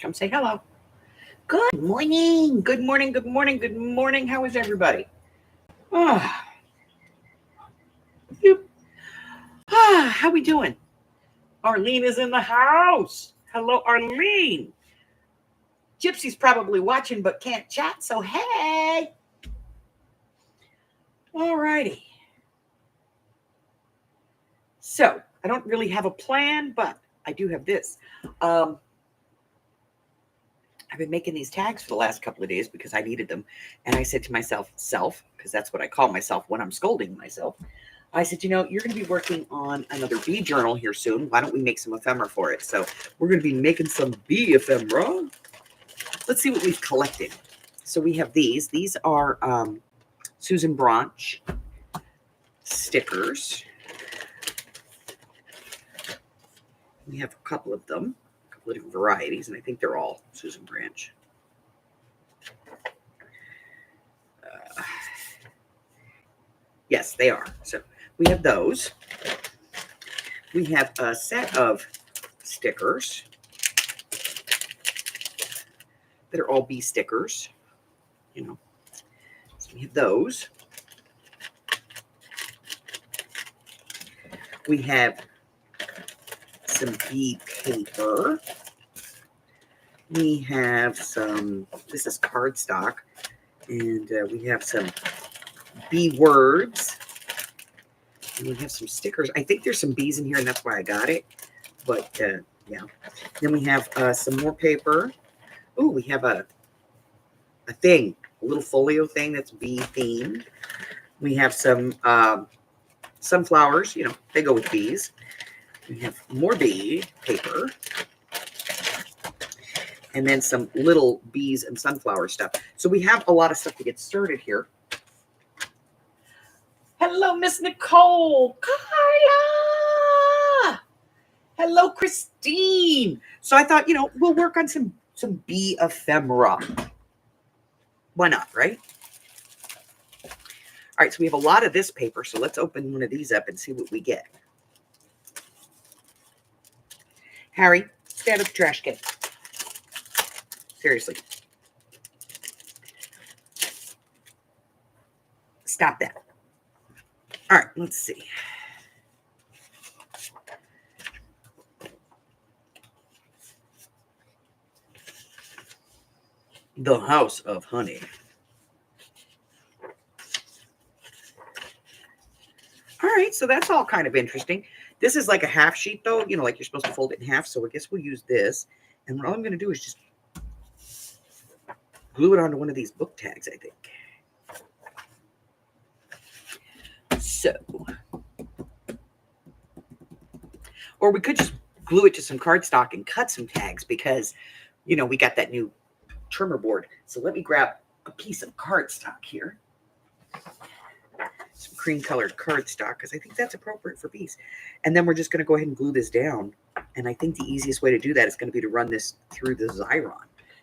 Come say hello. Good morning. Good morning. Good morning. Good morning. How is everybody? Ah, you, how we doing? Arlene is in the house. Hello, Arlene. Gypsy's probably watching but can't chat, so hey. All righty. So I don't really have a plan, but I do have this. I've been making these tags for the last couple of days because I needed them. And I said to myself, because that's what I call myself when I'm scolding myself. I said, you're going to be working on another bee journal here soon. Why don't we make some ephemera for it? So we're going to be making some bee ephemera. Let's see what we've collected. So we have these. These are Susan Branch stickers. We have a couple of them, a couple of different varieties, and I think they're all Susan Branch. Yes, they are. So we have those. We have a set of stickers that are all bee stickers. So we have those. We have some bee paper. We have some, this is cardstock, and we have some bee words. And we have some stickers. I think there's some bees in here, and that's why I got it. But, yeah. Then we have some more paper. Oh, we have a thing, a little folio thing that's bee themed. We have some sunflowers. They go with bees. We have more bee paper. And then some little bees and sunflower stuff. So we have a lot of stuff to get started here. Hello, Miss Nicole. Carla. Hello, Christine. So I thought, we'll work on some bee ephemera. Why not, right? All right, so we have a lot of this paper. So let's open one of these up and see what we get. Harry, stay out of the trash can. Seriously. Stop that. All right, let's see. The House of Honey. All right, so that's all kind of interesting. This is like a half sheet, though, like you're supposed to fold it in half. So I guess we'll use this. And all I'm going to do is just glue it onto one of these book tags, I think. So, or we could just glue it to some cardstock and cut some tags because, we got that new trimmer board. So let me grab a piece of cardstock here. Some cream colored cardstock because I think that's appropriate for bees. And then we're just going to go ahead and glue this down. And I think the easiest way to do that is going to be to run this through the Xyron.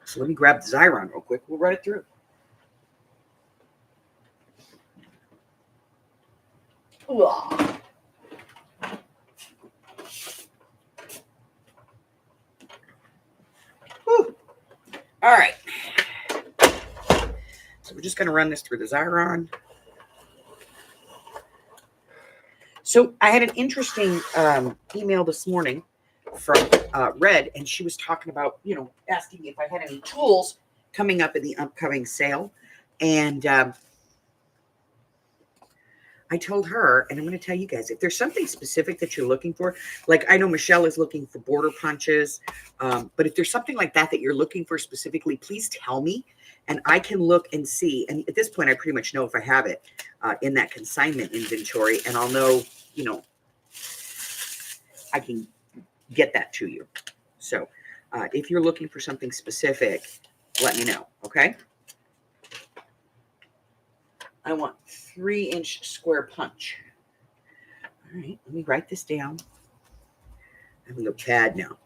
So let me grab the Xyron real quick. We'll run it through. All right. So we're just going to run this through the Xyron. So I had an interesting email this morning from Red, and she was talking about, asking me if I had any tools coming up in the upcoming sale. And I told her, and I'm going to tell you guys, if there's something specific that you're looking for, like I know Michelle is looking for border punches, but if there's something like that you're looking for specifically, please tell me, and I can look and see. And at this point, I pretty much know if I have it in that consignment inventory, and I'll know, I can get that to you. So if you're looking for something specific, let me know, okay? I want 3-inch square punch. All right, let me write this down. I'm going to go CAD now.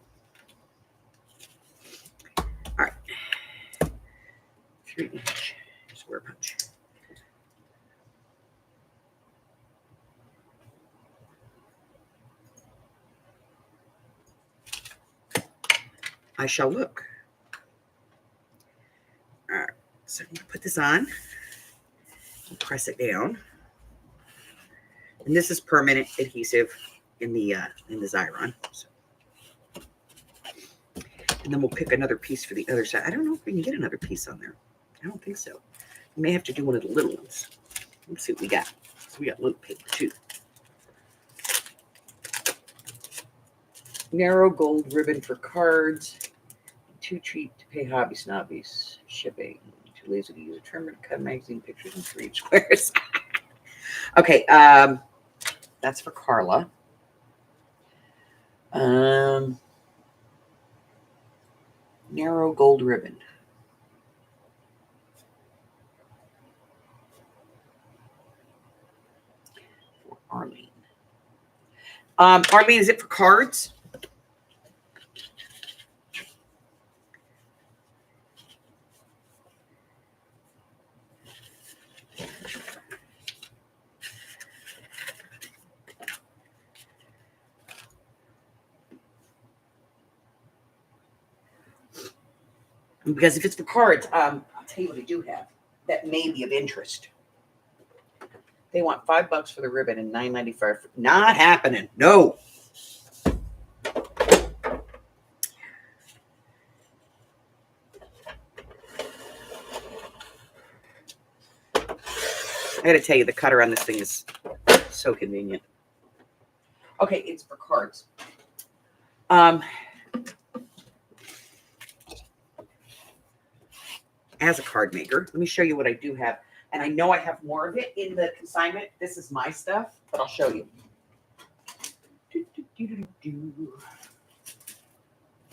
All right. 3-inch square punch. I shall look. So you put this on, press it down, and this is permanent adhesive in the Xyron. So. And then we'll pick another piece for the other side. I don't know if we can get another piece on there. I don't think so. We may have to do one of the little ones. Let's see what we got. So we got little paper too. Narrow gold ribbon for cards. Too cheap to pay Hobby Snobbies. Shipping. Too lazy to use a trimmer to cut magazine pictures in 3 squares. Okay, that's for Carla. Narrow gold ribbon. For Arlene. Arlene, is it for cards? Because if it's for cards, I'll tell you what I do have that may be of interest. They want $5 for the ribbon and $9.95 for. Not happening. No. I gotta tell you, the cutter on this thing is so convenient. Okay, it's for cards. As a card maker, let me show you what I do have. And I know I have more of it in the consignment. This is my stuff, but I'll show you. If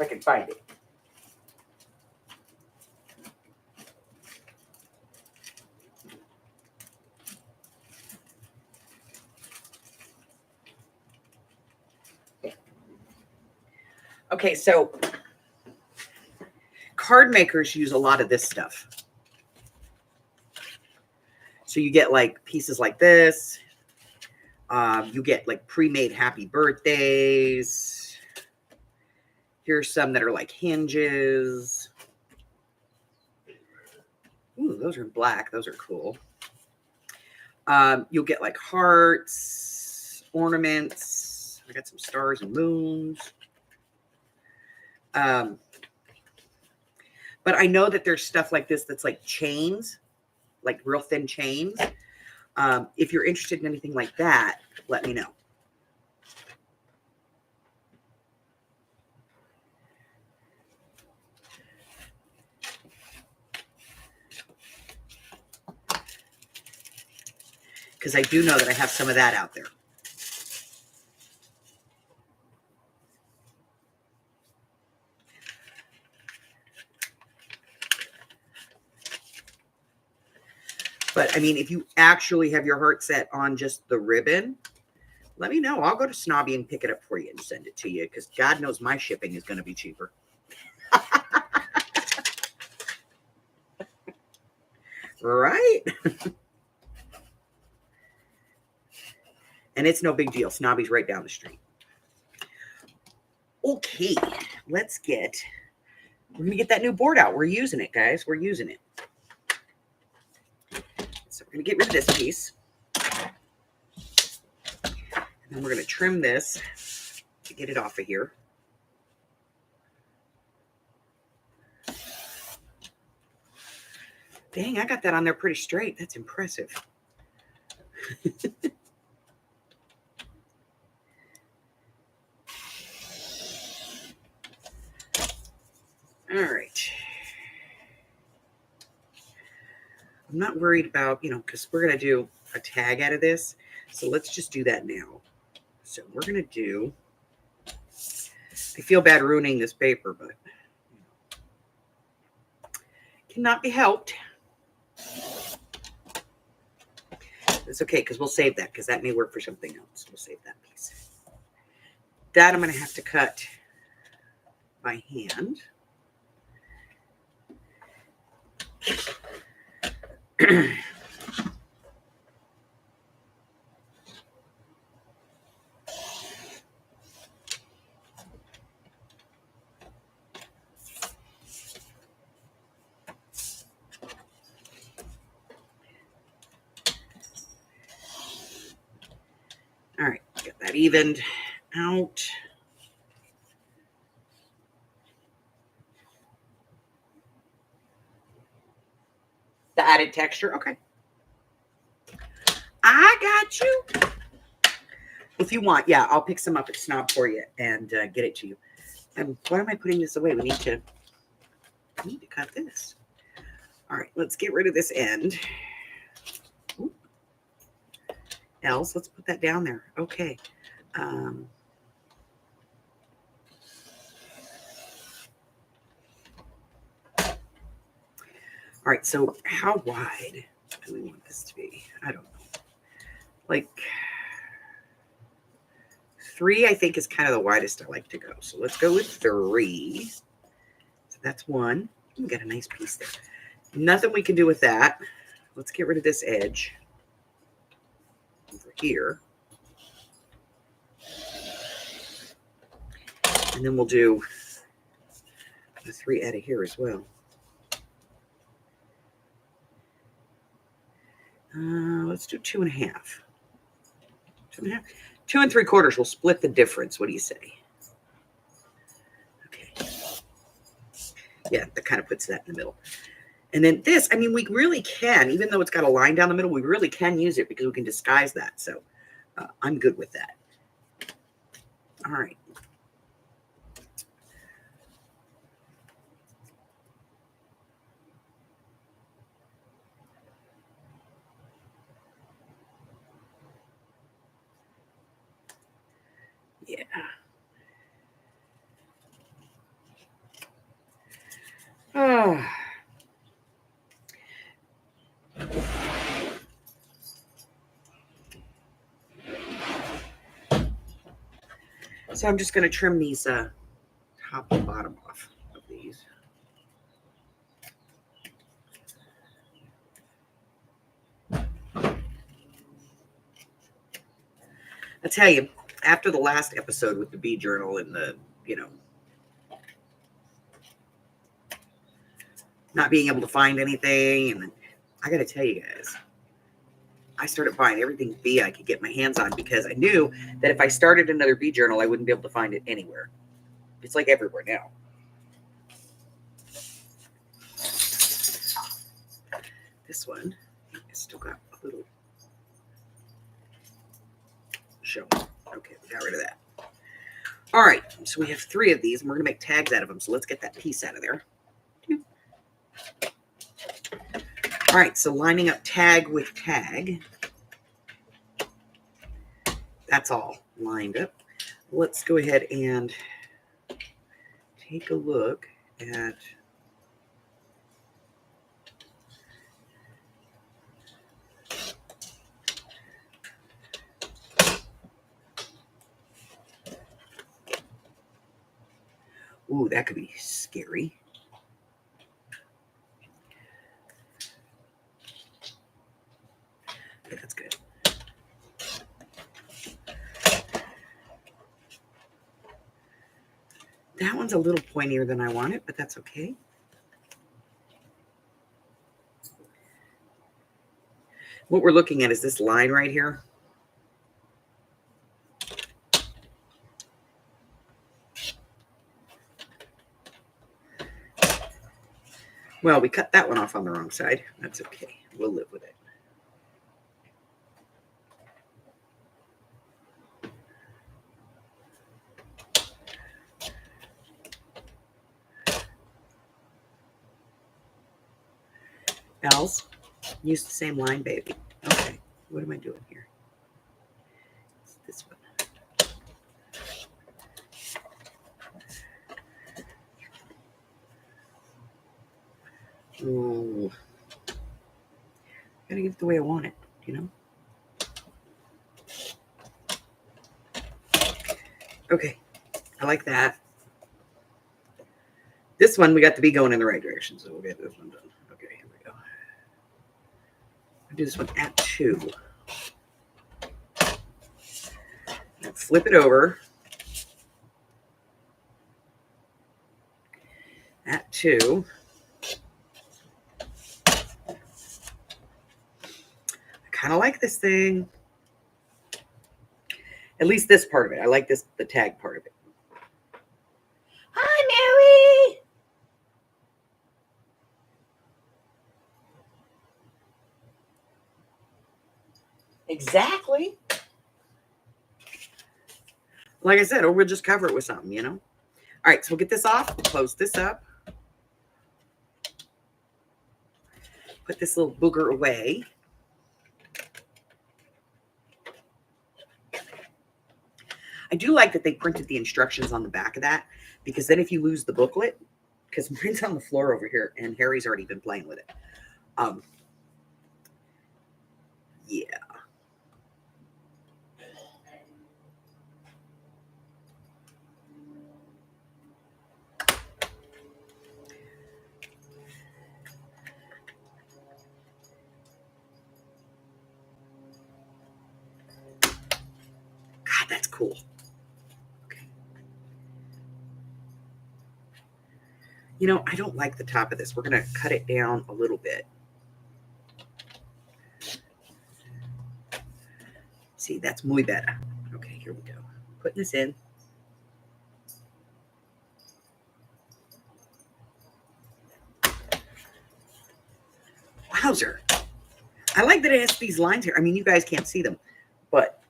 I can find it. Okay, so card makers use a lot of this stuff. So you get like pieces like this. You get like pre-made happy birthdays. Here's some that are like hinges. Ooh, those are black. Those are cool. You'll get like hearts, ornaments. I got some stars and moons. But I know that there's stuff like this that's like chains, like real thin chains. If you're interested in anything like that, let me know. Because I do know that I have some of that out there. But I mean, if you actually have your heart set on just the ribbon, let me know. I'll go to Snobby and pick it up for you and send it to you, because God knows my shipping is going to be cheaper. Right? And it's no big deal. Snobby's right down the street. Okay, we're going to get that new board out. We're using it, guys. We're using it. So we're going to get rid of this piece. And then we're going to trim this to get it off of here. Dang, I got that on there pretty straight. That's impressive. All right. I'm not worried about, because we're going to do a tag out of this. So let's just do that now. So we're going to do, I feel bad ruining this paper, but cannot be helped. It's okay, because we'll save that, because that may work for something else. We'll save that piece. That I'm going to have to cut by hand. that evened out. The added texture. Okay. I got you. If you want, yeah, I'll pick some up at Snob for you and get it to you. And why am I putting this away? We need to cut this. All right, let's get rid of this end. Ooh. Else, let's put that down there. Okay. All right, so how wide do we want this to be? I don't know. Like 3, I think, is kind of the widest I like to go. So let's go with 3. So that's 1. We got a nice piece there. Nothing we can do with that. Let's get rid of this edge over here. And then we'll do the 3 out of here as well. Let's do 2.5. 2.5. 2 3/4. We'll split the difference. What do you say? Okay. Yeah, that kind of puts that in the middle. And then this, I mean, we really can, even though it's got a line down the middle, we really can use it because we can disguise that. So I'm good with that. All right. Yeah. So I'm just going to trim these top and bottom off of these. I tell you, after the last episode with the bee journal and the, not being able to find anything, and I got to tell you guys, I started buying everything bee I could get my hands on because I knew that if I started another bee journal, I wouldn't be able to find it anywhere. It's like everywhere now. This one has still got a little show. Okay, we got rid of that. All right, so we have 3 of these, and we're going to make tags out of them. So let's get that piece out of there. All right, so lining up tag with tag. That's all lined up. Let's go ahead and take a look at ooh, that could be scary. Okay, that's good. That one's a little pointier than I want it, but that's okay. What we're looking at is this line right here. Well, we cut that one off on the wrong side. That's okay. We'll live with it. Else, use the same line, baby. Okay, what am I doing here? It's this one. Ooh. Gotta get it the way I want it, Okay, I like that. This one, we got the bee going in the right direction, so we'll get this one done. Okay, here we go. I'll do this one at 2. Now flip it over. At 2. I kind of like this thing. At least this part of it. I like the tag part of it. Hi, Mary. Exactly. Like I said, or we'll just cover it with something, you know? All right, so we'll get this off. We'll close this up. Put this little booger away. I do like that they printed the instructions on the back of that, because then if you lose the booklet, because mine's on the floor over here and Harry's already been playing with it. Yeah. God, that's cool. Okay. You know, I don't like the top of this. We're going to cut it down a little bit. See, that's muy better. Okay, here we go. Putting this in. Wowzer. I like that it has these lines here. I mean, you guys can't see them, but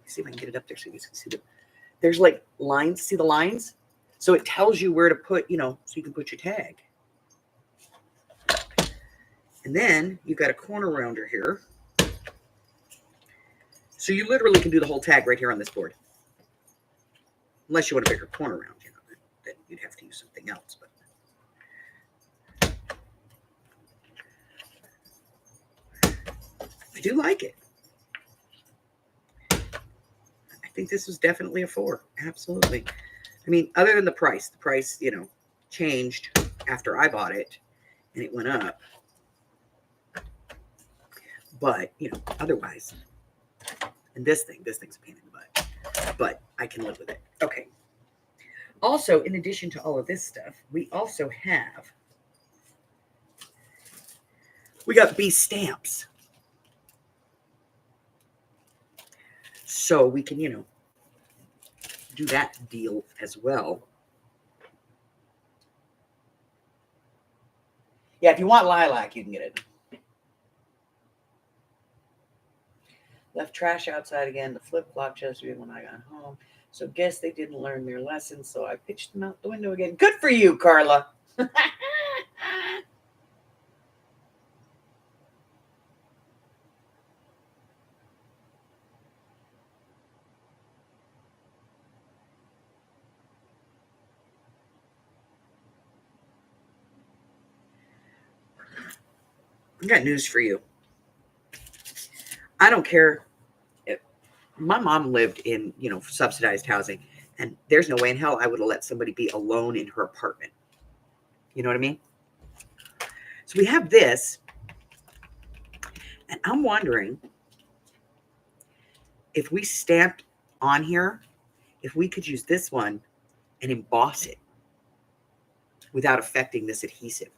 let's see if I can get it up there so you guys can see them. There's like lines. See the lines? So it tells you where to put, you know, so you can put your tag. And then you've got a corner rounder here. So you literally can do the whole tag right here on this board. Unless you want a bigger corner round, you know, then you'd have to use something else. But I do like it. I think this was definitely a 4. Absolutely. I mean, other than the price, you know, changed after I bought it and it went up. But, you know, otherwise, and this thing's a pain in the butt, but I can live with it. Okay. Also, in addition to all of this stuff, we also have, we got B stamps. So we can, you know, do that deal as well. Yeah, if you want lilac, you can get it. Left trash outside again. The flip-flop just when I got home. So guess they didn't learn their lesson, so I pitched them out the window again. Good for you, Carla. I got news for you. I don't care. My mom lived in, you know, subsidized housing, and there's no way in hell I would have let somebody be alone in her apartment. You know what I mean? So we have this, and I'm wondering if we stamped on here, if we could use this one and emboss it without affecting this adhesive.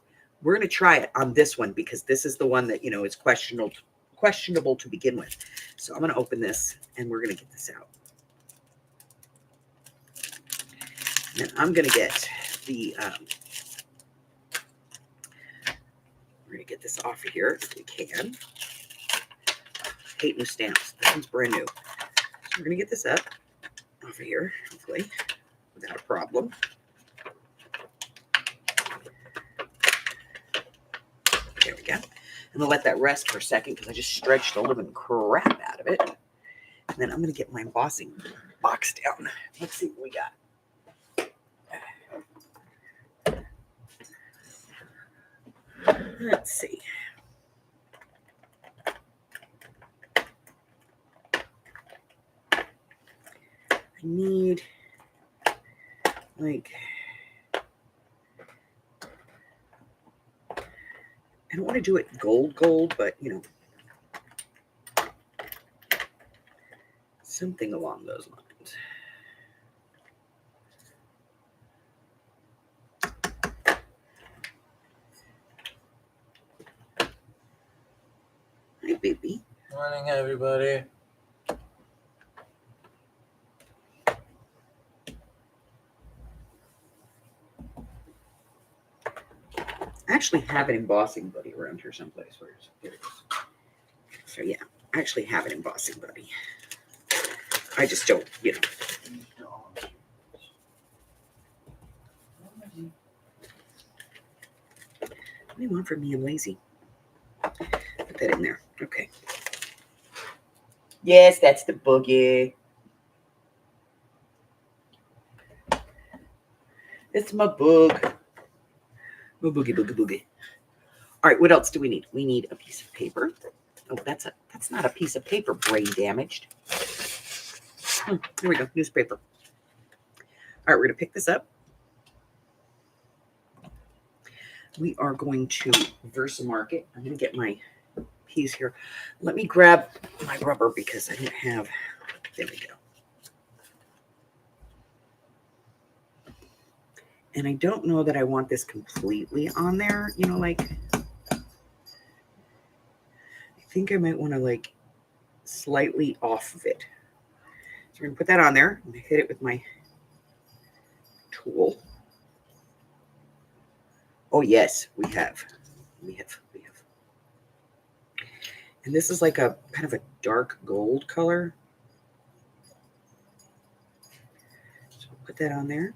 We're going to try it on this one because this is the one that, you know, is questionable to begin with. So I'm going to open this and we're going to get this out. And then I'm going to get the, we're going to get this off of here if we can. Hate new stamps. This one's brand new. So we're going to get this up off of here, hopefully, without a problem. There we go. I'm going to let that rest for a second because I just stretched the living crap out of it. And then I'm going to get my embossing box down. Let's see what we got. Let's see. I need, like, I don't want to do it gold, but, you know, something along those lines. Hi, baby. Morning, everybody. I actually have an embossing buddy around here someplace. Here it is. So yeah, I actually have an embossing buddy. I just don't, you know. What do you want from me? I'm lazy. Put that in there. Okay. Yes, that's the boogie. It's my boog. My boogie, boogie, boogie. All right, what else do we need? We need a piece of paper. Oh, that's not a piece of paper, brain damaged. Here we go, newspaper. All right, we're gonna pick this up. We are going to Versamark it. I'm gonna get my piece here. Let me grab my rubber because I don't have, there we go. And I don't know that I want this completely on there, you know, like, I think I might want to like slightly off of it. So we're gonna put that on there. I'm gonna hit it with my tool. Oh yes, we have. And this is like a kind of a dark gold color. So I'll put that on there.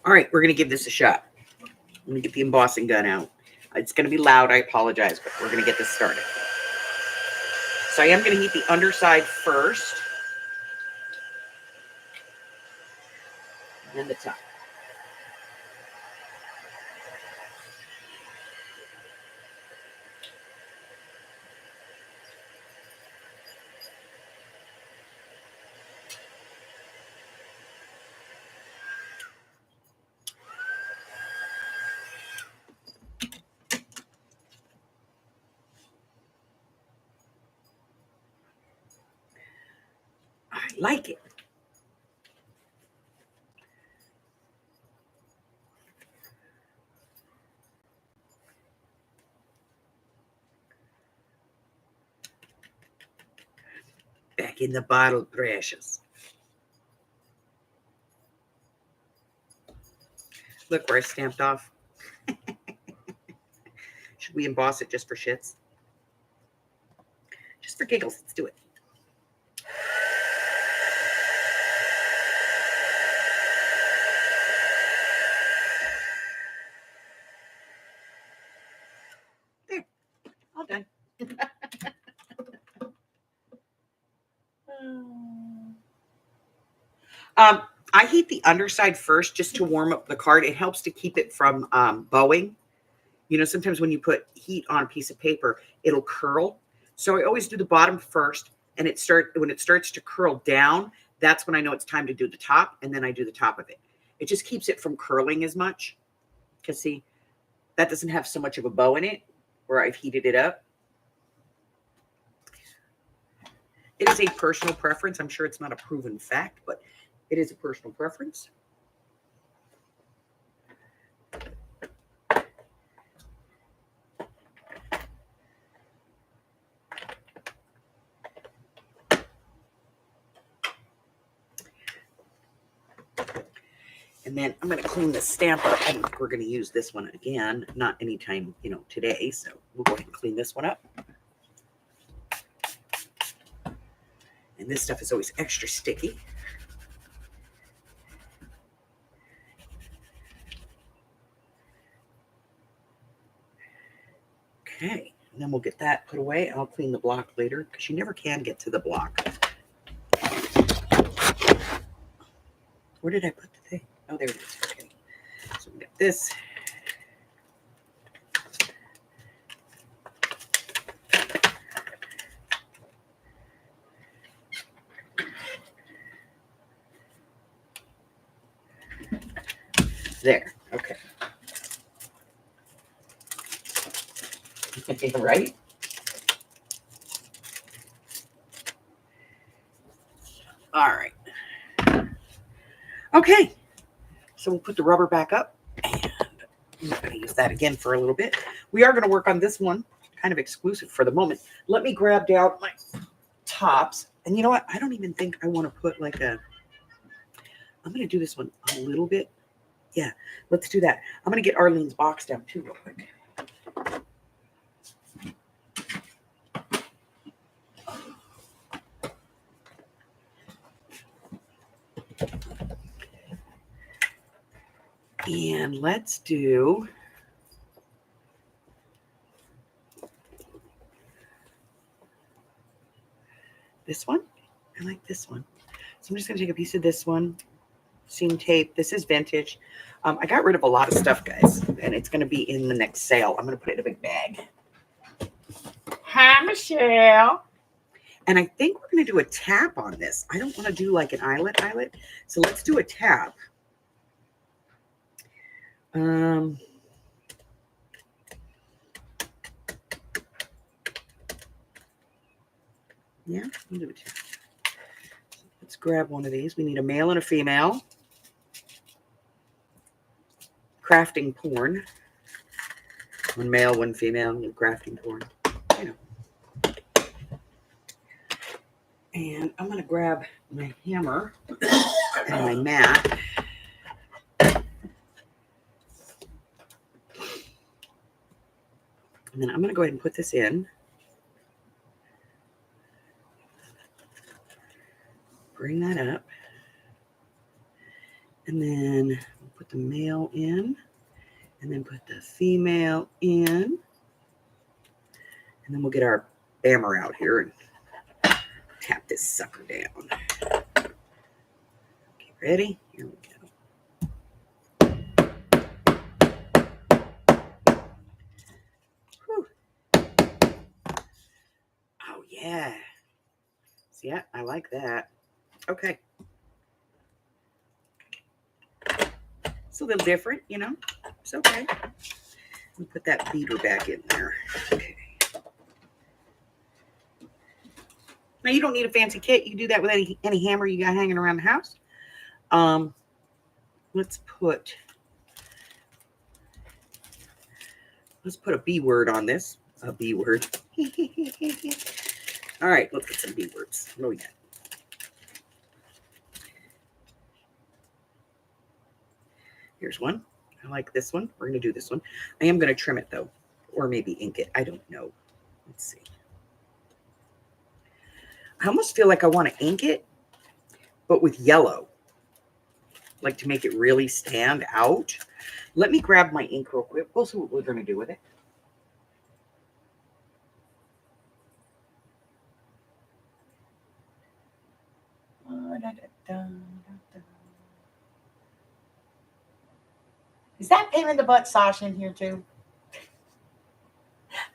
All right, we're going to give this a shot. Let me get the embossing gun out. It's going to be loud. I apologize, but we're going to get this started. So I am going to heat the underside first. And then the top. I like it. Back in the bottle, precious. Look where I stamped off. Should we emboss it just for shits? Just for giggles. Let's do it. There. All done. I heat the underside first just to warm up the card. It helps to keep it from bowing. You know, sometimes when you put heat on a piece of paper, it'll curl. So I always do the bottom first, and when it starts to curl down, that's when I know it's time to do the top, and then I do the top of it. It just keeps it from curling as much. Because see, that doesn't have so much of a bow in it where I've heated it up. It is a personal preference. I'm sure it's not a proven fact, but it is a personal preference. And then I'm going to clean the stamp up. I think we're going to use this one again, not anytime, you know, today. So we'll go ahead and clean this one up. And this stuff is always extra sticky. Okay, and then we'll get that put away. I'll clean the block later because you never can get to the block. Where did I put the thing? Oh, there it is. Okay, so we got this. There, okay. Right? All right. Okay, so we'll put the rubber back up, and I'm not going to use that again for a little bit. We are going to work on this one, kind of exclusive for the moment. Let me grab down my tops. And you know what? I don't even think I want to put like a, I'm going to do this one a little bit. Yeah, let's do that. I'm going to get Arlene's box down too real quick. And let's do this one. I like this one. So I'm just going to take a piece of this one. Seam tape. This is vintage. I got rid of a lot of stuff, guys, and it's going to be in the next sale. I'm going to put it in a big bag. Hi, Michelle. And I think we're going to do a tap on this. I don't want to do like an eyelet. So let's do a tap. Yeah, we'll do a tap. Let's grab one of these. We need a male and a female. Crafting porn. One male, one female, crafting porn. You know. And I'm going to grab my hammer and my mat. And then I'm going to go ahead and put this in. Bring that up. And then we'll put the male in. And then put the female in. And then we'll get our hammer out here and tap this sucker down. Okay, ready? Here we go. Whew. Oh, yeah. See, yeah, I like that. Okay. It's a little different, you know. It's okay. We'll put that beater back in there. Okay. Now, you don't need a fancy kit. You can do that with any hammer you got hanging around the house. Let's put a B word on this. A B word. All right, let's get some B words. What do we got? Here's one. I like this one. We're going to do this one. I am going to trim it, though, or maybe ink it. I don't know. Let's see. I almost feel like I want to ink it, but with yellow, like to make it really stand out. Let me grab my ink real quick. We'll see what we're going to do with it. Is that pain in the butt Sasha in here too?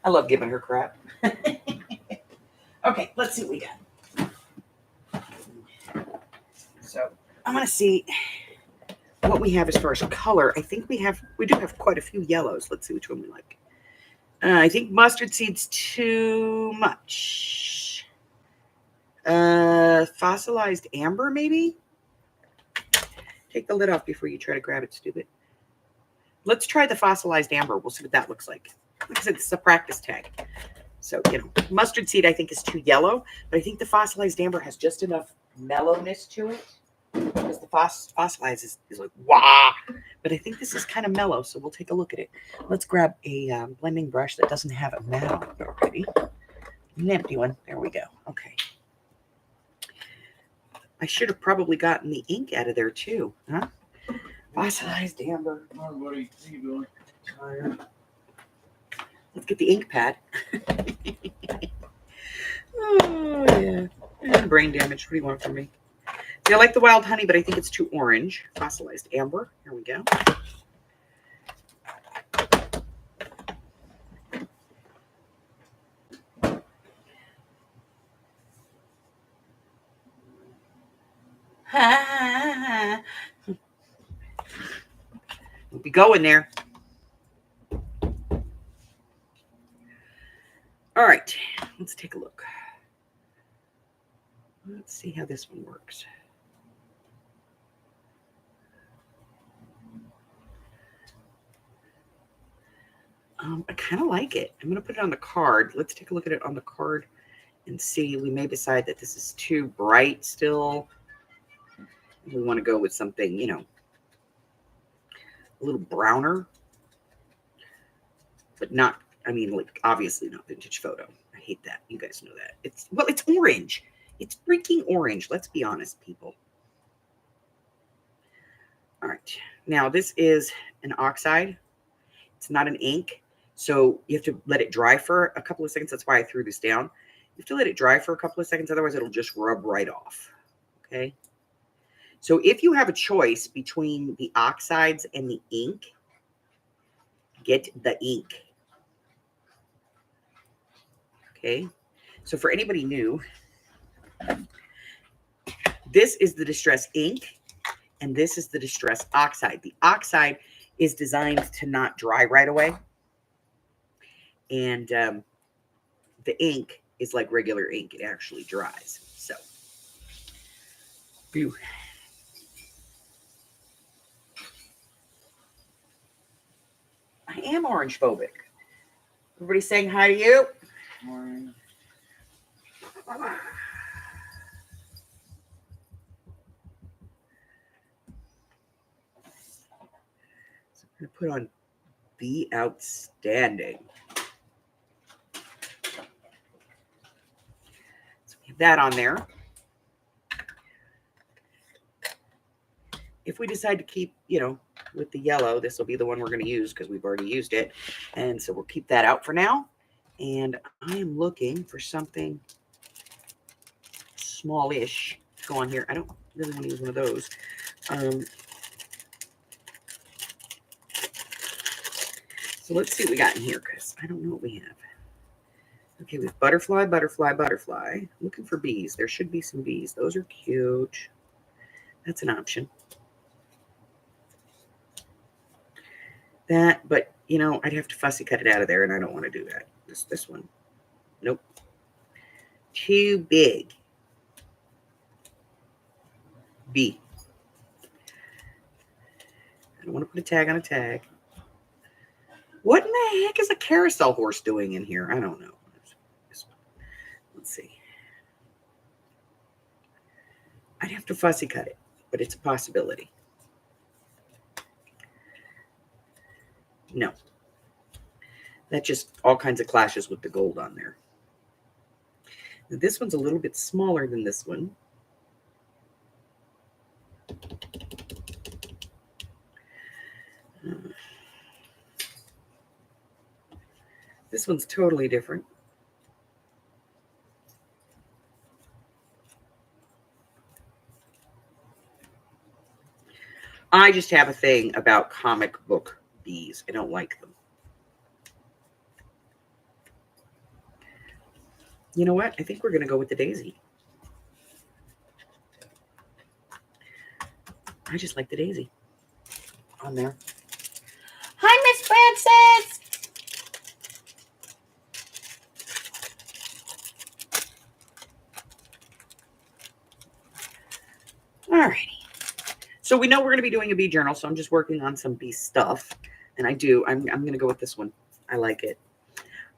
I love giving her crap. Okay, let's see what we got. So I'm going to see what we have as far as color. I think we do have quite a few yellows. Let's see which one we like. I think mustard seed's too much. Fossilized amber, maybe? Take the lid off before you try to grab it, stupid. Let's try the fossilized amber. We'll see what that looks like. Like I said, this is a practice tag. So, you know, mustard seed I think is too yellow, but I think the fossilized amber has just enough mellowness to it. Because the fossilized is like, wah! But I think this is kind of mellow, so we'll take a look at it. Let's grab a blending brush that doesn't have a mat on it already. An empty one. There we go. Okay. I should have probably gotten the ink out of there too, huh? Fossilized amber. Come on, buddy. How you doing? Tired. Let's get the ink pad. Oh, yeah. And brain damage. What do you want from me? See, I like the wild honey, but I think it's too orange. Fossilized amber. Here we go. We'll be going there. All right, let's take a look. Let's see how this one works. I kind of like it. I'm going to put it on the card. Let's take a look at it on the card and see. We may decide that this is too bright still. We want to go with something, you know, a little browner, but not, I mean, like, obviously not vintage photo. I hate that. You guys know that. It's orange. It's freaking orange. Let's be honest, people. All right. Now, this is an oxide. It's not an ink. So you have to let it dry for a couple of seconds. That's why I threw this down. You have to let it dry for a couple of seconds. Otherwise, it'll just rub right off. Okay. So if you have a choice between the oxides and the ink, get the ink. Okay. So for anybody new, this is the Distress ink, and this is the Distress oxide. The oxide is designed to not dry right away. And the ink is like regular ink. It actually dries. So, phew. I am orange phobic. Everybody saying hi to you? Orange. So I'm going to put on Be Outstanding. So we have that on there. If we decide to keep, you know, with the yellow, this will be the one we're going to use because we've already used it. And so we'll keep that out for now. And I am looking for something smallish to go on here. I don't really want to use one of those. So let's see what we got in here, because I don't know what we have. Okay, we have butterfly, butterfly, butterfly. Looking for bees. There should be some bees. Those are cute. That's an option. That, but, you know, I'd have to fussy cut it out of there, and I don't want to do that. This one. Nope. Too big. B. I don't want to put a tag on a tag. What in the heck is a carousel horse doing in here? I don't know. Let's see. I'd have to fussy cut it, but it's a possibility. No. That just all kinds of clashes with the gold on there. Now, this one's a little bit smaller than this one. This one's totally different. I just have a thing about comic book bees. I don't like them. You know what? I think we're going to go with the daisy. I just like the daisy on there. Hi, Miss Frances. All righty. So we know we're going to be doing a bee journal, so I'm just working on some bee stuff. And I'm going to go with this one. I like it.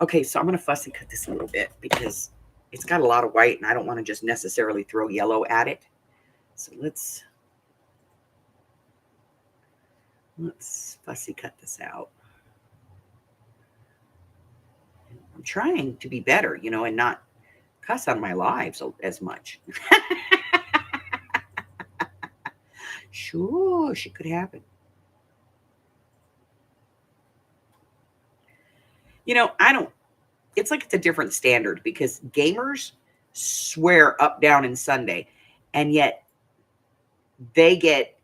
Okay, so I'm going to fussy cut this a little bit because it's got a lot of white, and I don't want to just necessarily throw yellow at it. So let's fussy cut this out. I'm trying to be better, you know, and not cuss on my lives as much. Sure, it could happen. You know, it's like it's a different standard because gamers swear up, down, and Sunday, and yet they get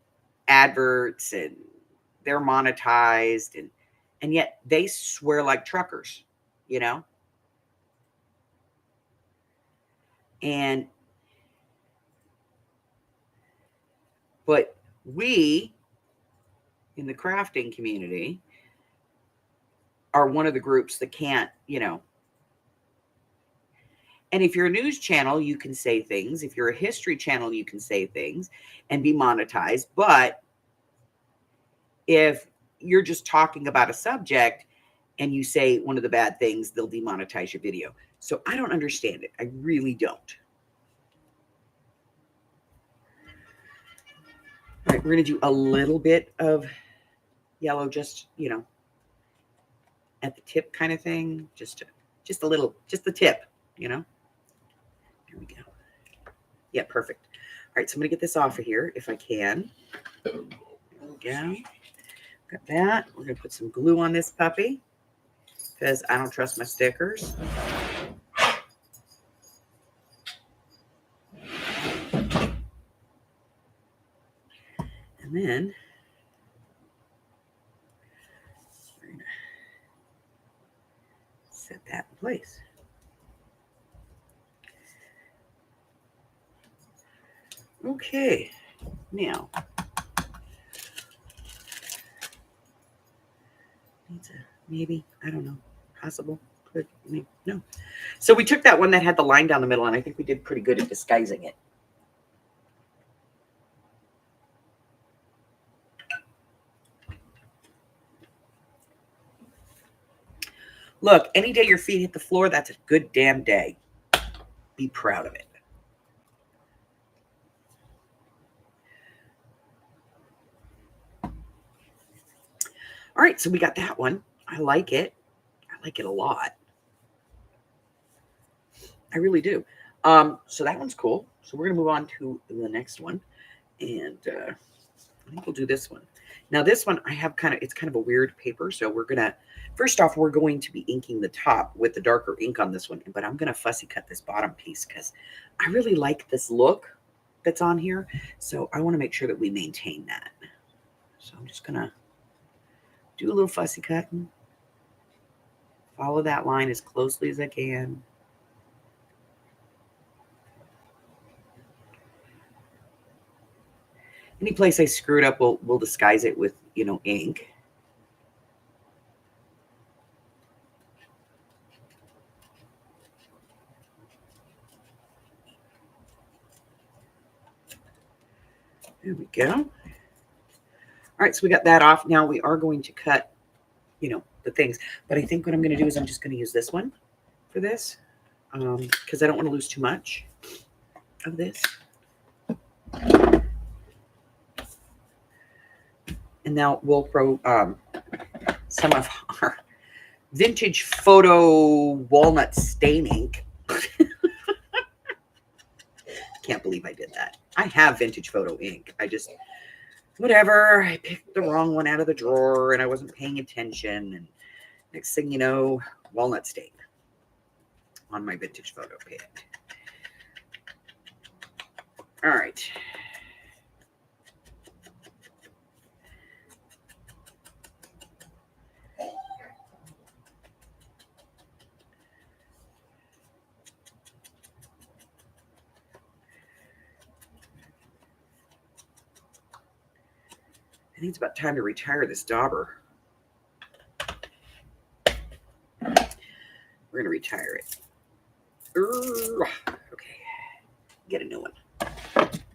adverts and they're monetized, and yet they swear like truckers, you know? But we in the crafting community are one of the groups that can't, you know. And if you're a news channel, you can say things. If you're a history channel, you can say things and be monetized. But if you're just talking about a subject and you say one of the bad things, they'll demonetize your video. So I don't understand it. I really don't. All right, we're going to do a little bit of yellow, just, you know, at the tip kind of thing. Just a little, just the tip, you know. Here we go. Yeah, perfect. All right, so I'm going to get this off of here if I can. There we go. Got that. We're going to put some glue on this puppy because I don't trust my stickers. And then we're going to set that in place. Okay, now needs a maybe, I don't know, possible, could, maybe, no. So we took that one that had the line down the middle, and I think we did pretty good at disguising it. Look, any day your feet hit the floor, that's a good damn day. Be proud of it. All right, so we got that one. I like it. I like it a lot. I really do. So that one's cool. So we're going to move on to the next one. And I think we'll do this one. Now this one I have it's kind of a weird paper. So we're going to, first off, we're going to be inking the top with the darker ink on this one. But I'm going to fussy cut this bottom piece because I really like this look that's on here. So I want to make sure that we maintain that. So I'm just going to do a little fussy cutting. Follow that line as closely as I can. Any place I screwed up, we'll disguise it with, you know, ink. There we go. All right, so we got that off. Now we are going to cut, you know, the things. But I think what I'm going to do is I'm just going to use this one for this because I don't want to lose too much of this. And now we'll throw some of our vintage photo walnut stain ink. Can't believe I did that. I have vintage photo ink. I just, whatever. I picked the wrong one out of the drawer and I wasn't paying attention. And next thing you know, walnut stain on my vintage photo pad. All right. I think it's about time to retire this dauber. We're going to retire it. Okay. Get a new one.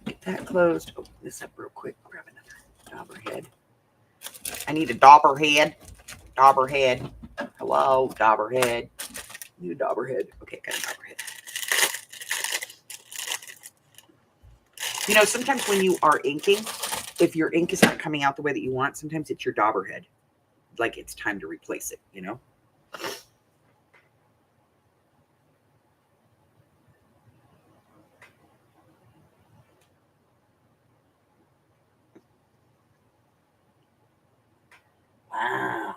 Get that closed. Open this up real quick. Grab another dauber head. I need a dauber head. Dauber head. Hello, dauber head. Need a dauber head. Okay, got a dauber head. You know, sometimes when you are inking, if your ink is not coming out the way that you want, sometimes it's your dauber head. Like it's time to replace it, you know? Wow.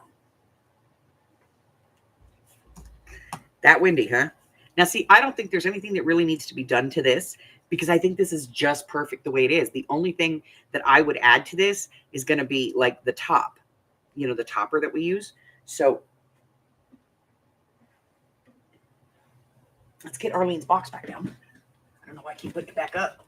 That windy, huh? Now, see, I don't think there's anything that really needs to be done to this because I think this is just perfect the way it is. The only thing that I would add to this is going to be like the top, you know, the topper that we use. So let's get Arlene's box back down. I don't know why I keep putting it back up.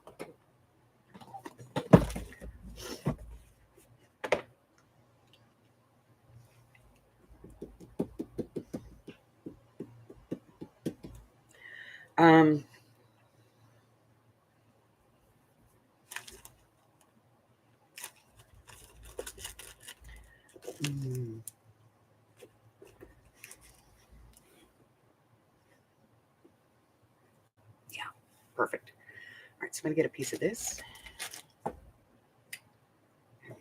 so I'm going to get a piece of this. There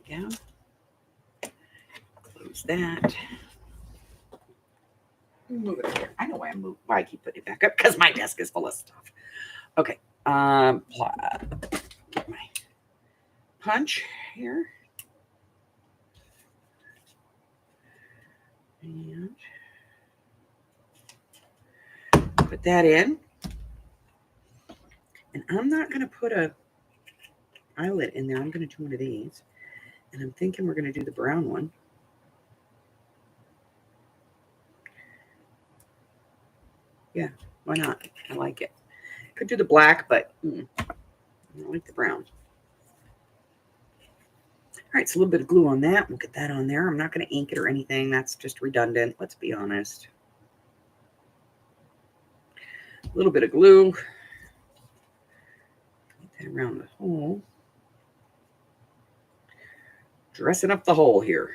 we go. Close that. Move it over here. I know why I keep putting it back up, because my desk is full of stuff. Okay. Get my punch here. And put that in. And I'm not going to put a eyelet in there. I'm going to do one of these. And I'm thinking we're going to do the brown one. Yeah, why not? I like it. Could do the black, but I like the brown. All right, so a little bit of glue on that. We'll get that on there. I'm not going to ink it or anything. That's just redundant. Let's be honest. A little bit of glue. Get that around the hole. Dressing up the hole here.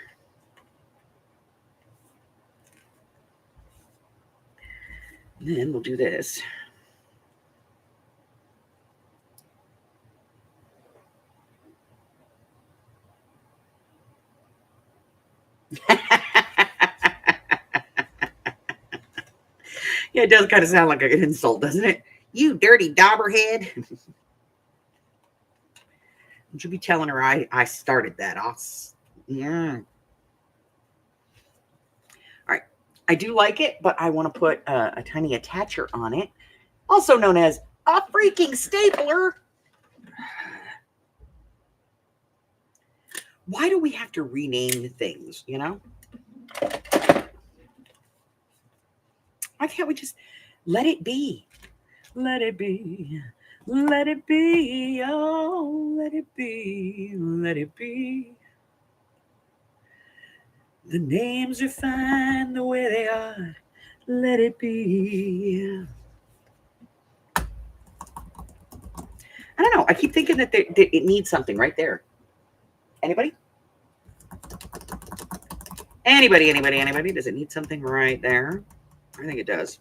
And then we'll do this. Yeah, it does kind of sound like an insult, doesn't it? You dirty dauberhead. You should be telling her I started that. Yeah. All right. I do like it, but I want to put a tiny attacher on it, also known as a freaking stapler. Why do we have to rename things, you know? Why can't we just let it be? Let it be. Let it be. Oh, let it be. Let it be. The names are fine the way they are. Let it be. I don't know. I keep thinking that it needs something right there. Anybody? Anybody? Does it need something right there? I think it does.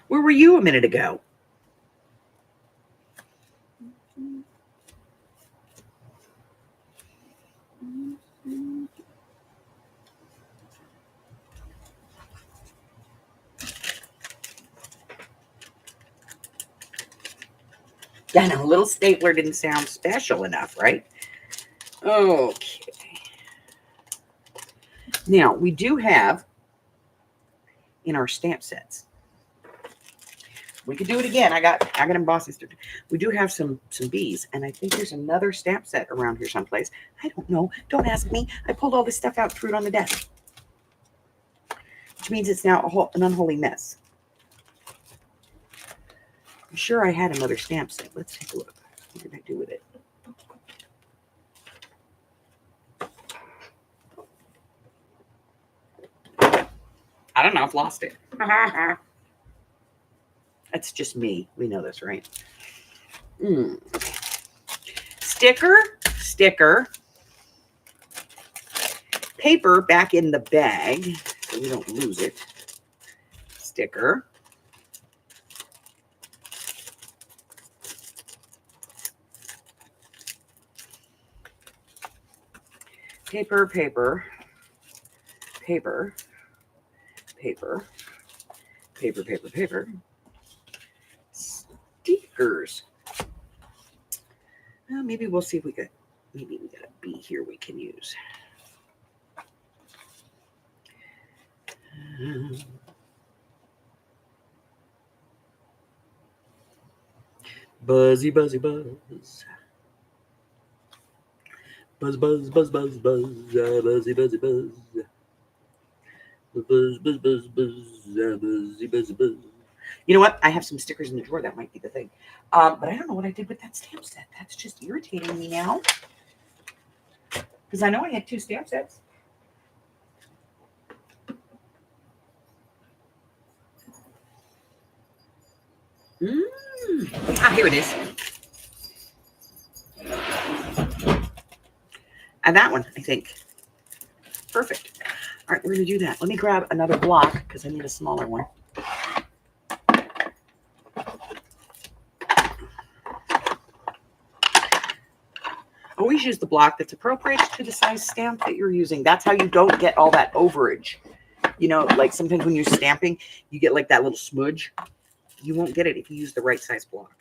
Where were you a minute ago? Yeah, no, a little stapler didn't sound special enough, right? Okay. Now, we do have in our stamp sets. We could do it again. I got embossing stuff. We do have some bees, and I think there's another stamp set around here someplace. I don't know. Don't ask me. I pulled all this stuff out, threw it on the desk, which means it's now an unholy mess. I'm sure I had another stamp set. Let's take a look. What did I do with it? I don't know. I've lost it. That's just me. We know this, right? Sticker. Paper back in the bag so we don't lose it. Sticker. Paper. Stickers. Well, maybe we'll see if we got a bee here we can use. Buzzy, buzzy, buzz. Buzz, buzz, buzz, buzz, buzz. Buzzy, buzzy, buzz. Buzz, buzz, buzz, buzz. Buzzy, buzzy, buzz. You know what? I have some stickers in the drawer. That might be the thing. But I don't know what I did with that stamp set. That's just irritating me now. Because I know I had 2 stamp sets. Here it is. And that one, I think. Perfect. All right, we're going to do that. Let me grab another block because I need a smaller one. Always use the block that's appropriate to the size stamp that you're using. That's how you don't get all that overage. You know, like sometimes when you're stamping, you get like that little smudge. You won't get it if you use the right size block.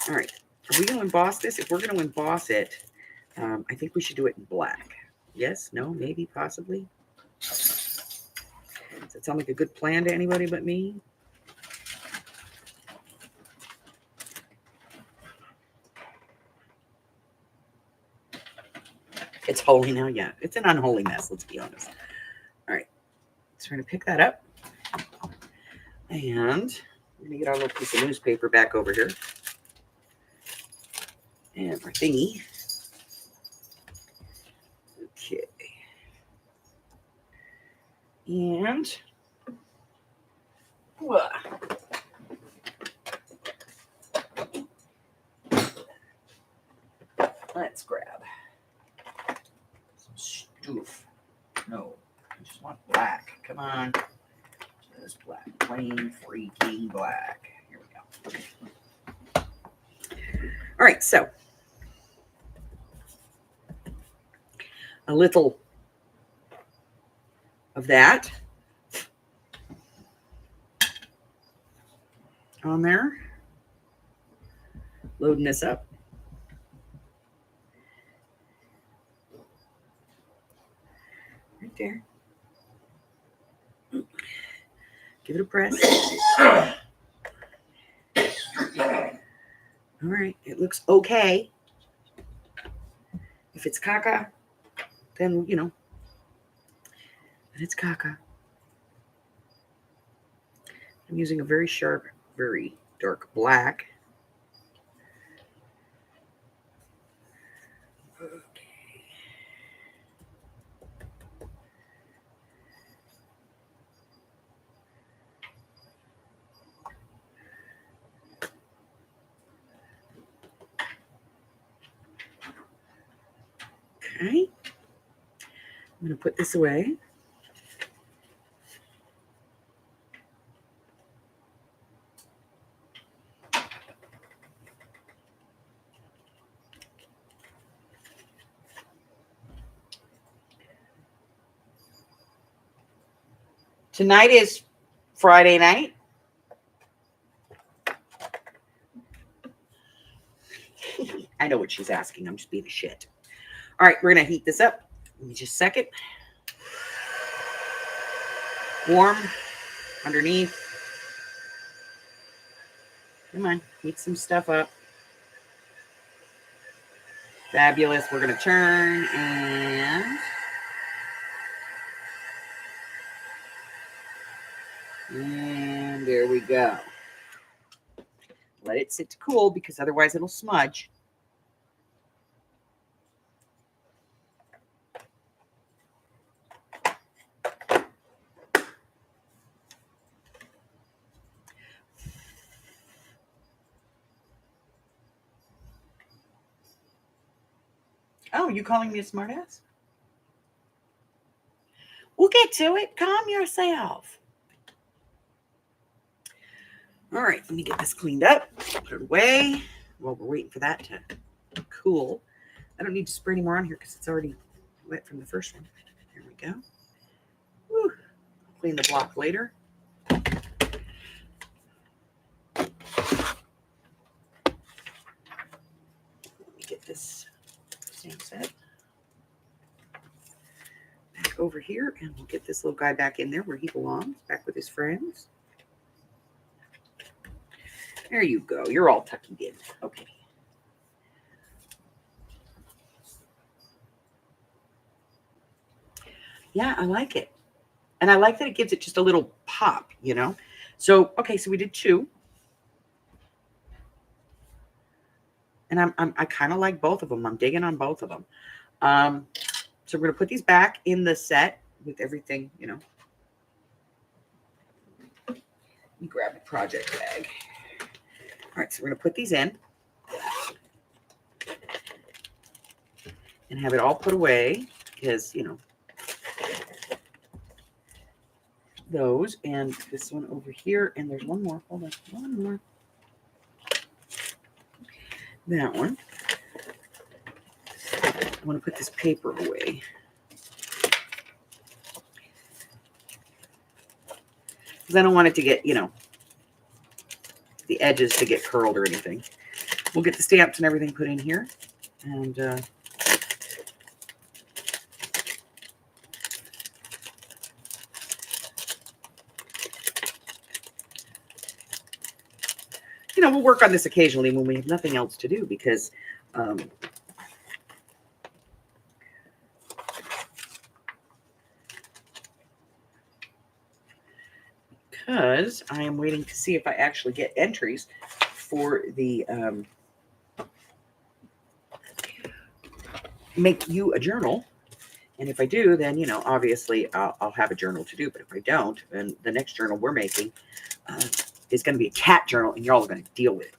All right. Are we going to emboss this? If we're going to emboss it, I think we should do it in black. Yes? No? Maybe? Possibly? Does that sound like a good plan to anybody but me? It's holy now? Yeah. It's an unholy mess, let's be honest. All right. So we're going to pick that up. And we're going to get our little piece of newspaper back over here. And our thingy. Okay. And let's grab some stoof. No, I just want black. Come on. Just black. Plain freaking black. Here we go. Okay. All right, so a little of that on there. Loading this up. Right there. Give it a press. All right, it looks okay. If it's caca, then, you know, then it's caca. I'm using a very sharp, very dark black. Okay. I'm going to put this away. Tonight is Friday night. I know what she's asking. I'm just being a shit. All right, we're going to heat this up. Give me just a second. Warm underneath. Come on, heat some stuff up. Fabulous. We're going to turn and there we go. Let it sit to cool because otherwise it'll smudge. Oh, you calling me a smartass? We'll get to it. Calm yourself. All right, let me get this cleaned up. Put it away while we're waiting for that to cool. I don't need to spray any more on here because it's already wet from the first one. There we go. Woo. I'll clean the block later. Let me get this stamp set back over here, and we'll get this little guy back in there where he belongs, back with his friends. There you go. You're all tucked in. Okay. Yeah, I like it. And I like that it gives it just a little pop, you know? So, okay, so we did 2. And I kind of like both of them. I'm digging on both of them. So we're going to put these back in the set with everything, you know. Let me grab the project bag. All right, so we're going to put these in and have it all put away because, you know, those and this one over here. And there's one more. Hold on. One more. That one. I want to put this paper away. Because I don't want it to get, you know, the edges to get curled or anything. We'll get the stamps and everything put in here. And you know, we'll work on this occasionally when we have nothing else to do because I am waiting to see if I actually get entries for the make you a journal. And if I do, then, you know, obviously I'll have a journal to do. But if I don't, then the next journal we're making is going to be a cat journal, and y'all are going to deal with it.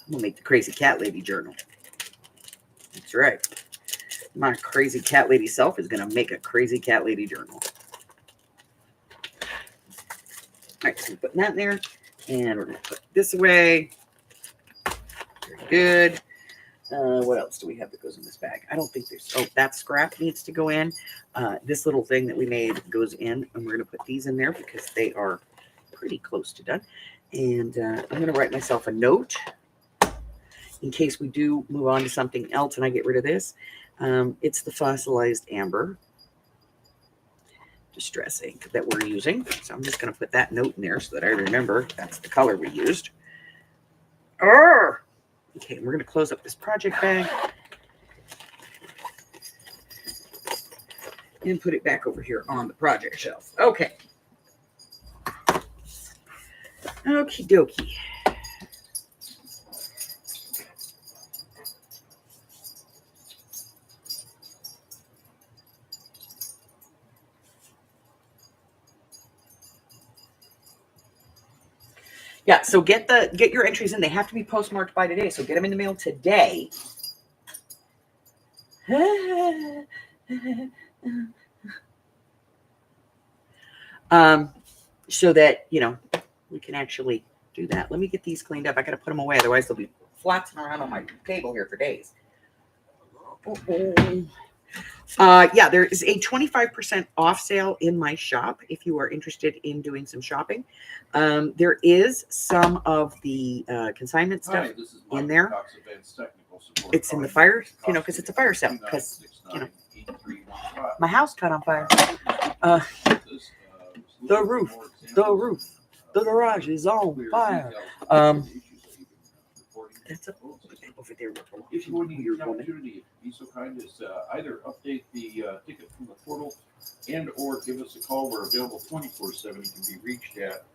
I'm going to make the crazy cat lady journal. That's right. My crazy cat lady self is going to make a crazy cat lady journal. All right, so we're putting that in there, and we're going to put this away. Very good. What else do we have that goes in this bag? I don't think there's... Oh, that scrap needs to go in. This little thing that we made goes in, and we're going to put these in there because they are pretty close to done. And I'm going to write myself a note in case we do move on to something else and I get rid of this. It's the fossilized amber distress ink that we're using. So I'm just going to put that note in there so that I remember that's the color we used. Arr! Okay, we're going to close up this project bag and put it back over here on the project shelf. Okay. Okie dokie. Yeah, so get your entries in. They have to be postmarked by today, so get them in the mail today. So that, you know, we can actually do that. Let me get these cleaned up. I got to put them away, otherwise they'll be flopping around on my table here for days. Yeah, there is a 25% off sale in my shop if you are interested in doing some shopping. There is some of the consignment stuff in there. It's in the fire, you know, because it's a fire sale. Because, you know, my house caught on fire. The roof, the garage is on fire. That's a over there. If you would need an opportunity, be so kind as either update the ticket from the portal and or give us a call. We're available 24/7. You can be reached at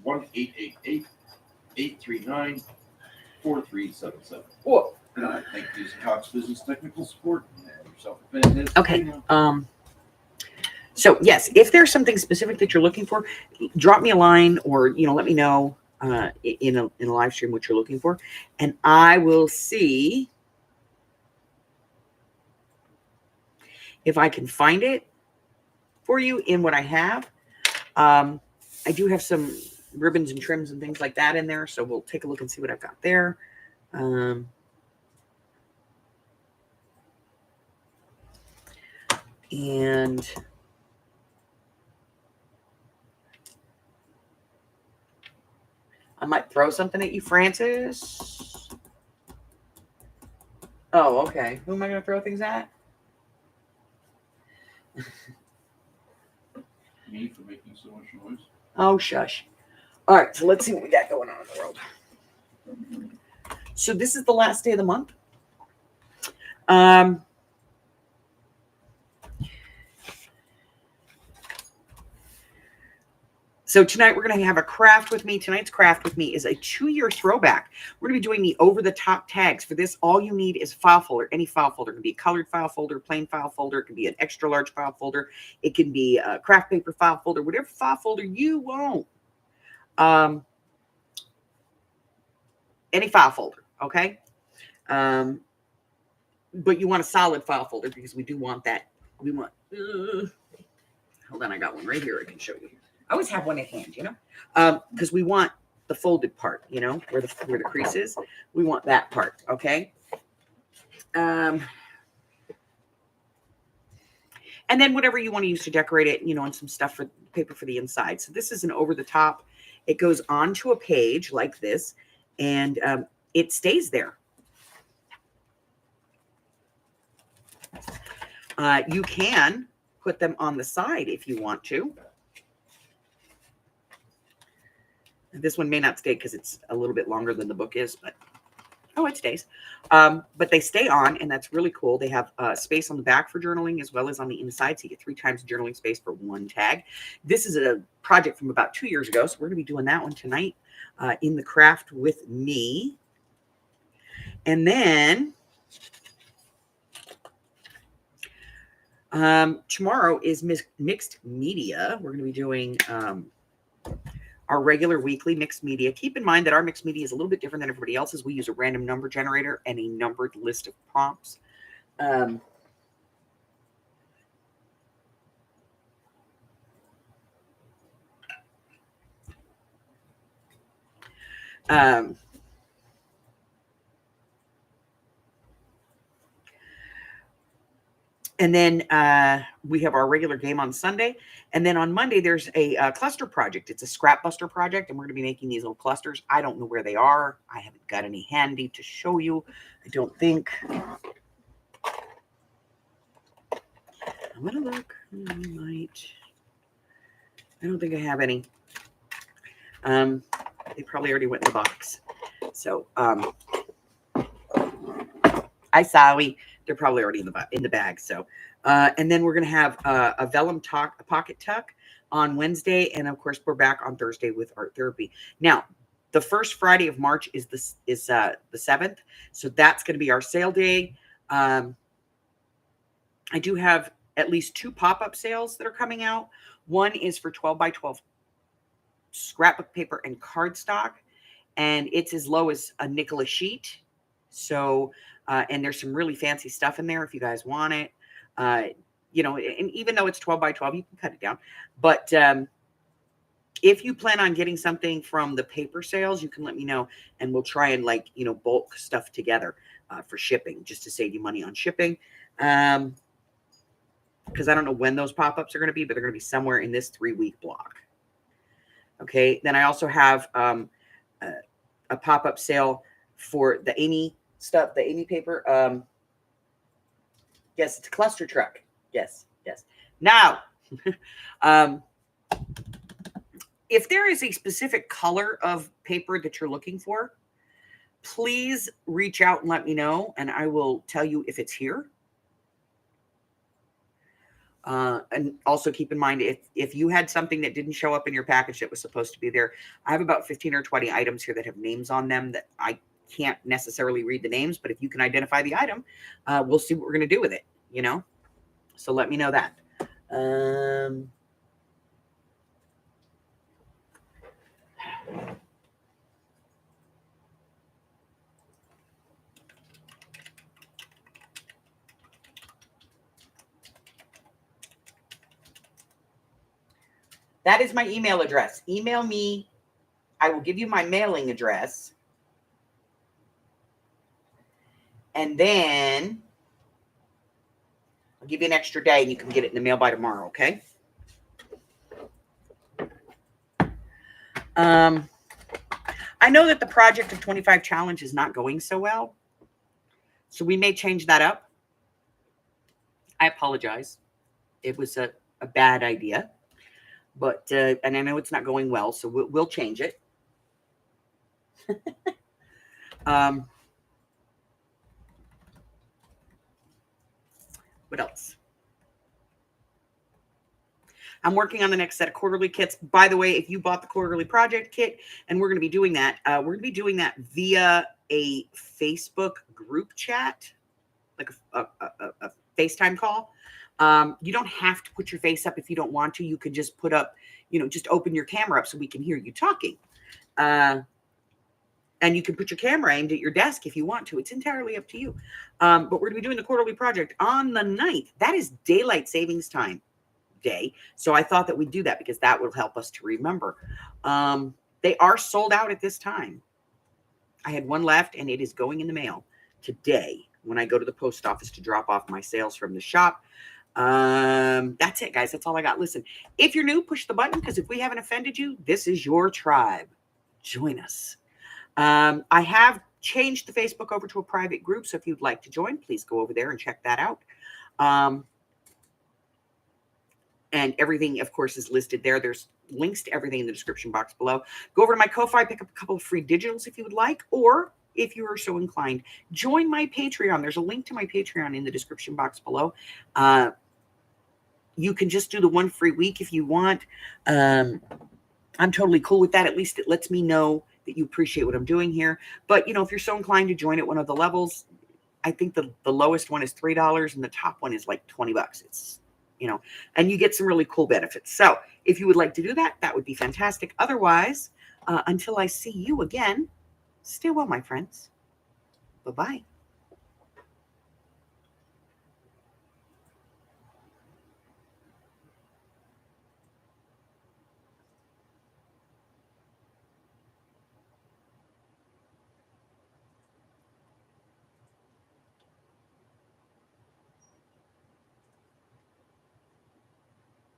1-888-839-4377. Whoa. Thank you to Cox Business Technical Support and yourself. Okay. So yes, if there's something specific that you're looking for, drop me a line or, you know, let me know in a live stream what you're looking for, and I will see if I can find it for you in what I have. I do have some ribbons and trims and things like that in there, so we'll take a look and see what I've got there. And I might throw something at you, Francis. Oh, okay. Who am I going to throw things at? Me for making so much noise. Oh, shush. All right, so let's see what we got going on in the world. So this is the last day of the month. So tonight we're going to have a craft with me. Tonight's craft with me is a 2-year throwback. We're going to be doing the over-the-top tags. For this, all you need is a file folder. Any file folder. It can be a colored file folder, plain file folder. It can be an extra large file folder. It can be a craft paper file folder, whatever file folder you want. Any file folder, okay? But you want a solid file folder because we do want that. We want, hold on, I got one right here I can show you. I always have one at hand, you know, because we want the folded part, you know, where the crease is. We want that part, okay? And then whatever you want to use to decorate it, you know, and some stuff for paper for the inside. So this is an over the top. It goes onto a page like this, and it stays there. You can put them on the side if you want to. This one may not stay because it's a little bit longer than the book is, but oh, it stays. But they stay on, and that's really cool. They have space on the back for journaling as well as on the inside, so you get 3 times journaling space for one tag. This is a project from about 2 years ago, so we're going to be doing that one tonight in the craft with me. And then tomorrow is mixed media. We're going to be doing our regular weekly mixed media. Keep in mind that our mixed media is a little bit different than everybody else's. We use a random number generator and a numbered list of prompts. And then we have our regular game on Sunday. And then on Monday, there's a cluster project. It's a scrap buster project, and we're going to be making these little clusters. I don't know where they are. I haven't got any handy to show you, I don't think. I'm going to look. I don't think I have any. They probably already went in the box. So, sorry. They're probably already in the bag. So, and then we're going to have a vellum pocket tuck on Wednesday. And of course, we're back on Thursday with art therapy. Now, the first Friday of March is the 7th. So that's going to be our sale day. I do have at least 2 pop-up sales that are coming out. One is for 12 by 12 scrapbook paper and cardstock. And it's as low as a nickel a sheet. So, and there's some really fancy stuff in there if you guys want it. You know, and even though it's 12 by 12, you can cut it down. But if you plan on getting something from the paper sales, you can let me know, and we'll try and, like, you know, bulk stuff together for shipping, just to save you money on shipping. Because I don't know when those pop-ups are going to be, but they're going to be somewhere in this 3-week block. Okay. Then I also have a pop-up sale for the Amy stuff, the Amy paper. Yes, it's a cluster truck. Yes. Now, if there is a specific color of paper that you're looking for, please reach out and let me know, and I will tell you if it's here. And also keep in mind, if you had something that didn't show up in your package that was supposed to be there, I have about 15 or 20 items here that have names on them that I can't necessarily read the names, but if you can identify the item, we'll see what we're going to do with it, you know? So let me know that. That is my email address. Email me. I will give you my mailing address. And then I'll give you an extra day and you can get it in the mail by tomorrow, okay? I know that the Project of 25 challenge is not going so well, so we may change that up. I apologize. It was a bad idea, but and I know it's not going well, so we'll change it. What else? I'm working on the next set of quarterly kits. By the way, if you bought the quarterly project kit, and we're going to be doing that, via a Facebook group chat, like a FaceTime call. You don't have to put your face up if you don't want to. You can just put up, just open your camera up so we can hear you talking. And you can put your camera aimed at your desk if you want to. It's entirely up to you. But we're going to be doing the quarterly project on the 9th. That is daylight savings time day. So I thought that we'd do that because that will help us to remember. They are sold out at this time. I had one left and it is going in the mail today when I go to the post office to drop off my sales from the shop. That's it, guys. That's all I got. Listen, if you're new, push the button, because if we haven't offended you, this is your tribe. Join us. I have changed the Facebook over to a private group. So if you'd like to join, please go over there and check that out. And everything, of course, is listed there. There's links to everything in the description box below. Go over to my Ko-Fi, pick up a couple of free digitals if you would like, or if you are so inclined, join my Patreon. There's a link to my Patreon in the description box below. You can just do the one free week if you want. I'm totally cool with that. At least it lets me know that you appreciate what I'm doing here. But, if you're so inclined to join at one of the levels, I think the lowest one is $3 and the top one is like $20. It's, and you get some really cool benefits. So if you would like to do that, that would be fantastic. Otherwise, until I see you again, stay well, my friends. Bye-bye.